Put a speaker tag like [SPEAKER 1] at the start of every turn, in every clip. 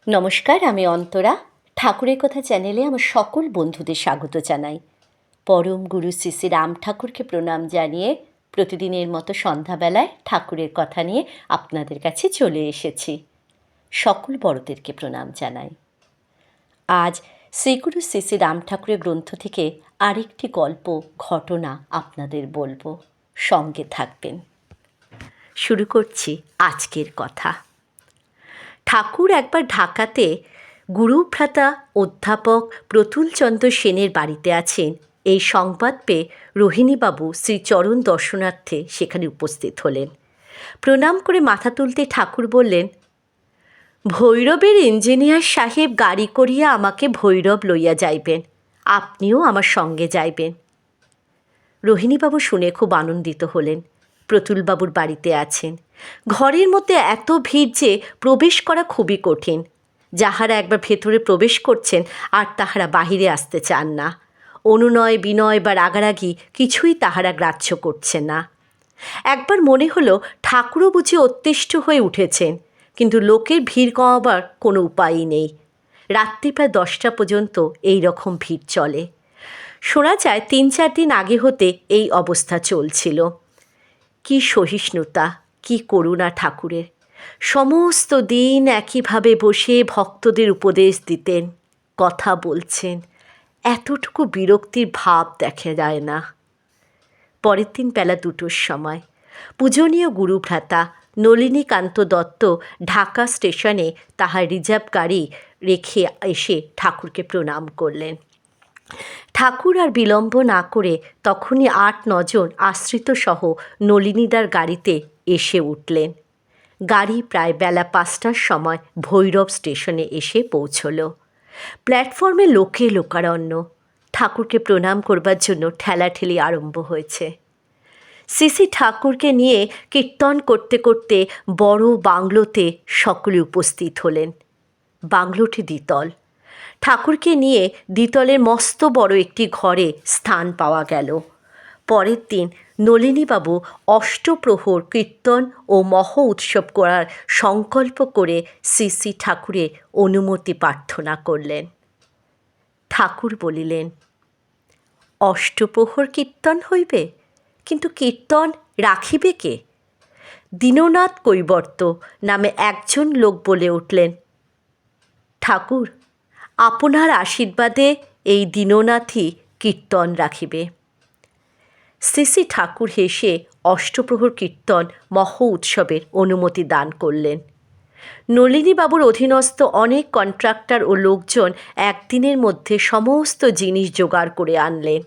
[SPEAKER 1] নমস্কার, আমি অন্তরা। ঠাকুরের কথা চ্যানেলে আমার সকল বন্ধুদের স্বাগত জানাই। পরম গুরু শ্রী শ্রী রাম ঠাকুরকে প্রণাম জানিয়ে প্রতিদিনের মতো সন্ধ্যাবেলায় ঠাকুরের কথা নিয়ে আপনাদের কাছে চলে এসেছি। সকল বড়দেরকে প্রণাম জানাই। আজ শ্রীগুরু শ্রী শ্রী রাম ঠাকুরের গ্রন্থ থেকে আরেকটি গল্প ঘটনা আপনাদের বলবো, সঙ্গে থাকবেন। শুরু করছি আজকের কথা। ঠাকুর একবার ঢাকাতে গুরুভ্রাতা অধ্যাপক প্রতুলচন্দ্র সেনের বাড়িতে আছেন এই সংবাদ পেয়ে রোহিণীবাবু শ্রীচরণ দর্শনার্থে সেখানে উপস্থিত হলেন। প্রণাম করে মাথা তুলতে ঠাকুর বললেন, ভৈরবের ইঞ্জিনিয়ার সাহেব গাড়ি করিয়া আমাকে ভৈরব লইয়া যাইবেন, আপনিও আমার সঙ্গে যাইবেন। রোহিণীবাবু শুনে খুব আনন্দিত হলেন। প্রতুলবাবুর বাড়িতে আছেন। ঘরের মধ্যে এত ভিড় যে প্রবেশ করা খুবই কঠিন। যাহারা একবার ভেতরে প্রবেশ করছেন আর তাহারা বাহিরে আসতে চান না। অনুনয় বিনয় বা রাগারাগি কিছুই তাহারা গ্রাহ্য করছে না। একবার মনে হলো ঠাকুরও বুঝি অত্যিষ্ট হয়ে উঠেছেন, কিন্তু লোকের ভিড় কমাবার কোনো উপায়ই নেই। রাত্রি প্রায় 10টা পর্যন্ত এই রকম ভিড় চলে। শোনা যায় 3-4 দিন আগে হতে এই অবস্থা চলছিল। কি সহিষ্ণুতা, কি করুণা ঠাকুরের! সমস্ত দিন একইভাবে বসে ভক্তদের উপদেশ দিতেন, কথা বলছেন। এতটুকু বিরক্তির ভাব দেখা যায় না। পরের দিন বেলা 2টোর সময় পূজনীয় গুরুভ্রাতা নলিনীকান্ত দত্ত ঢাকা স্টেশনে তাহার রিজার্ভ গাড়ি রেখে এসে ঠাকুরকে প্রণাম করলেন। ঠাকুর আর বিলম্ব না করে তখনই 8-9 জন আশ্রিত সহ নলিনীদার গাড়িতে এসে উঠলেন। গাড়ি প্রায় বেলা 5টার সময় ভৈরব স্টেশনে এসে পৌঁছল। প্ল্যাটফর্মে লোকে লোকারণ্য। ঠাকুরকে প্রণাম করবার জন্য ঠেলাঠেলি আরম্ভ হয়েছে। শ্রী ঠাকুরকে নিয়ে কীর্তন করতে করতে বড় বাংলোতে সকলে উপস্থিত হলেন। বাংলোটি দ্বিতল। ঠাকুরকে নিয়ে দ্বিতলের মস্ত বড় একটি ঘরে স্থান পাওয়া গেল। পরের দিন নলিনীবাবু অষ্টপ্রহর কীর্তন ও মহ উৎসব করার সংকল্প করে শ্রী ঠাকুরের অনুমতি প্রার্থনা করলেন। ঠাকুর বলিলেন, অষ্টপ্রহর কীর্তন হইবে, কিন্তু কীর্তন রাখিবে কে? দীননাথ কৈবর্ত নামে একজন লোক বলে উঠলেন, ঠাকুর, আপনার আশীর্বাদে এই দীননাথই কীর্তন রাখিবে। শ্রী ঠাকুর হেসে অষ্টপ্রহর কীর্তন মহ উৎসবের অনুমতি দান করলেন। নলিনীবাবুর অধীনস্থ অনেক কন্ট্রাক্টর ও লোকজন একদিনের মধ্যে সমস্ত জিনিস জোগাড় করে আনলেন।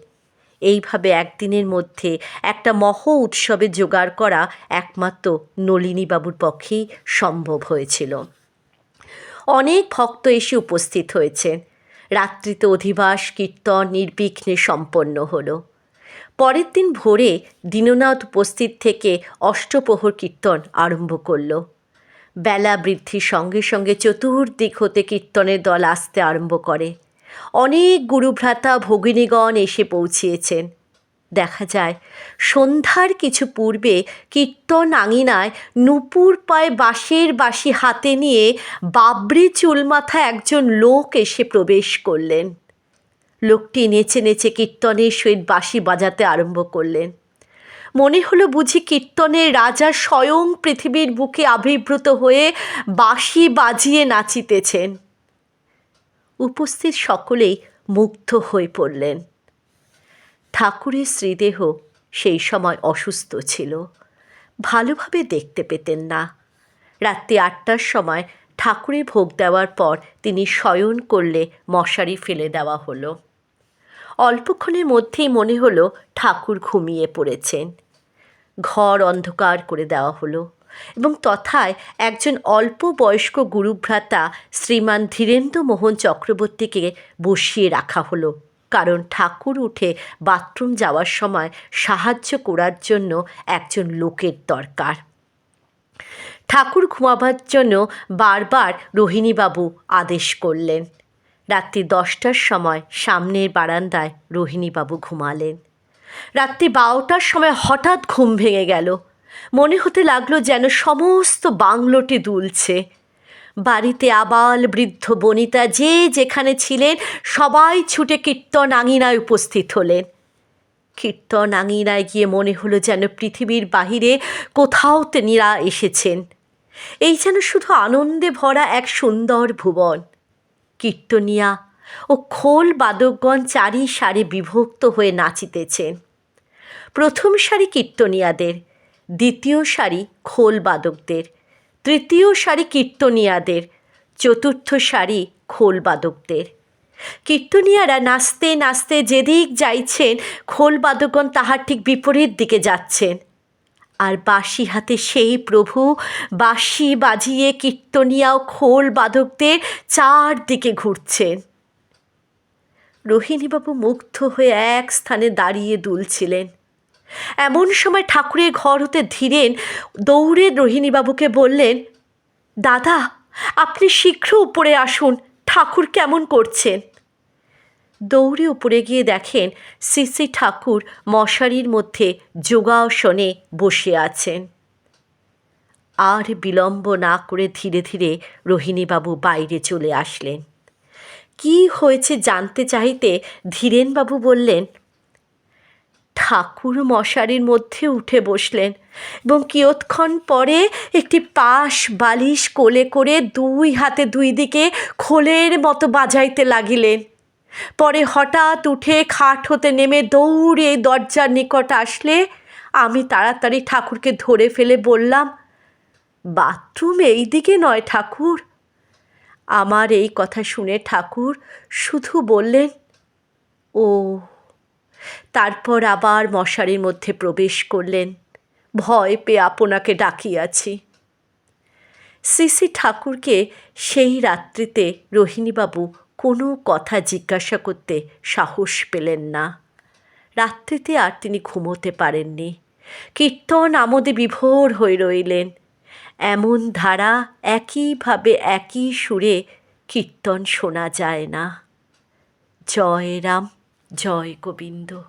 [SPEAKER 1] এইভাবে একদিনের মধ্যে একটা মহ উৎসবে জোগাড় করা একমাত্র নলিনীবাবুর পক্ষেই সম্ভব হয়েছিল। অনেক ভক্ত এসে উপস্থিত হয়েছেন। রাত্রিতে অধিবাস কীর্তন নির্বিঘ্নে সম্পন্ন হল। পরের দিন ভোরে দীননাথ উপস্থিত থেকে অষ্টপ্রহর কীর্তন আরম্ভ করল। বেলা বৃদ্ধির সঙ্গে সঙ্গে চতুর্দিক হতে কীর্তনের দল আসতে আরম্ভ করে। অনেক গুরুভ্রাতা ভগিনীগণ এসে পৌঁছিয়েছেন। দেখা যায় সন্ধ্যার কিছু পূর্বে কীর্তন আঙিনায় নূপুর পায়ে বাঁশের বাঁশি হাতে নিয়ে বাবরি চুলমাথা একজন লোক এসে প্রবেশ করলেন। লোকটি নেচে নেচে কীর্তনের সহিত বাঁশি বাজাতে আরম্ভ করলেন। মনে হলো বুঝি কীর্তনের রাজা স্বয়ং পৃথিবীর বুকে আবির্ভূত হয়ে বাঁশি বাজিয়ে নাচিতেছেন। উপস্থিত সকলেই মুগ্ধ হয়ে পড়লেন। ঠাকুরের শ্রীদেহ সেই সময় অসুস্থ ছিল, ভালোভাবে দেখতে পেতেন না। রাত্রি 8টার সময় ঠাকুরে ভোগ দেওয়ার পর তিনি শয়ন করলে মশারি ফেলে দেওয়া হলো। অল্পক্ষণের মধ্যেই মনে হলো ঠাকুর ঘুমিয়ে পড়েছেন। ঘর অন্ধকার করে দেওয়া হলো এবং তথায় একজন অল্প বয়স্ক গুরুভ্রাতা শ্রীমান ধীরেন্দ্র মোহন চক্রবর্তীকে বসিয়ে রাখা হলো, কারণ ঠাকুর উঠে বাথরুম যাওয়ার সময় সাহায্য করার জন্য একজন লোকের দরকার। ঠাকুর ঘুমাবার জন্য বারবার রোহিণীবাবু আদেশ করলেন। রাত্রি 10টার সময় সামনের বারান্দায় রোহিণীবাবু ঘুমালেন। রাত্রি 12টার সময় হঠাৎ ঘুম ভেঙে গেল। মনে হতে লাগলো যেন সমস্ত বাংলোটি দুলছে। বাড়িতে আবাল বৃদ্ধ বনিতা যে যেখানে ছিলেন সবাই ছুটে কীর্তন আঙিনায় উপস্থিত হলেন। কীর্তন আঙিনায় গিয়ে মনে হলো যেন পৃথিবীর বাহিরে কোথাও তেনিরা এসেছেন। এই যেন শুধু আনন্দে ভরা এক সুন্দর ভুবন। কীর্তনিয়া ও খোল বাদকগণ চারি সারি বিভক্ত হয়ে নাচিতেছেন। প্রথম সারি কীর্তনিয়াদের, দ্বিতীয় সারি খোল বাদকদের, তৃতীয় সারি কীর্তনিয়াদের, চতুর্থ সারি খোল বাদকদের। কীর্তনিয়ারা নাচতে নাচতে যেদিক যাইছেন খোল বাদকগণ তাহার ঠিক বিপরীত দিকে যাচ্ছেন। আর বাঁশি হাতে সেই প্রভু বাঁশি বাজিয়ে কীর্তনিয়া ও খোল বাদকদের চারদিকে ঘুরছেন। রোহিণীবাবু মুগ্ধ হয়ে এক স্থানে দাঁড়িয়ে দুলছিলেন। এমন সময় ঠাকুরের ঘর হতে ধীরেন দৌড়ে রোহিণীবাবুকে বললেন, দাদা, আপনি শীঘ্র উপরে আসুন, ঠাকুর কেমন করছেন। দৌড়ে উপরে গিয়ে দেখেন শ্রী শ্রী ঠাকুর মশারির মধ্যে যোগাসনে বসে আছেন। আর বিলম্ব না করে ধীরে ধীরে রোহিণীবাবু বাইরে চলে আসলেন। কি হয়েছে জানতে চাইতে ধীরেনবাবু বললেন, ঠাকুর মশারির মধ্যে উঠে বসলেন এবং কিয়ৎক্ষণ পরে একটি পাশ বালিশ কোলে করে দুই হাতে দুই দিকে খোলের মতো বাজাইতে লাগিলেন। পরে হঠাৎ উঠে খাট হতে নেমে দৌড়ে দরজার নিকট আসলে আমি তাড়াতাড়ি ঠাকুরকে ধরে ফেলে বললাম, বাথরুম এই দিকে নয় ঠাকুর। আমার এই কথা শুনে ঠাকুর শুধু বললেন, ও। তারপর আবার মশারির মধ্যে প্রবেশ করলেন। ভয় পেয়ে আপনাকে ডাকিয়াছি। শ্রী শ্রী ঠাকুরকে সেই রাত্রিতে রোহিণীবাবু কোনো কথা জিজ্ঞাসা করতে সাহস পেলেন না। রাত্রিতে আর তিনি ঘুমোতে পারেননি। কীর্তন আমোদে বিভোর হয়ে রইলেন। এমন ধারা একইভাবে একই সুরে কীর্তন শোনা যায় না। জয় রাম, জয় গোবিন্দ।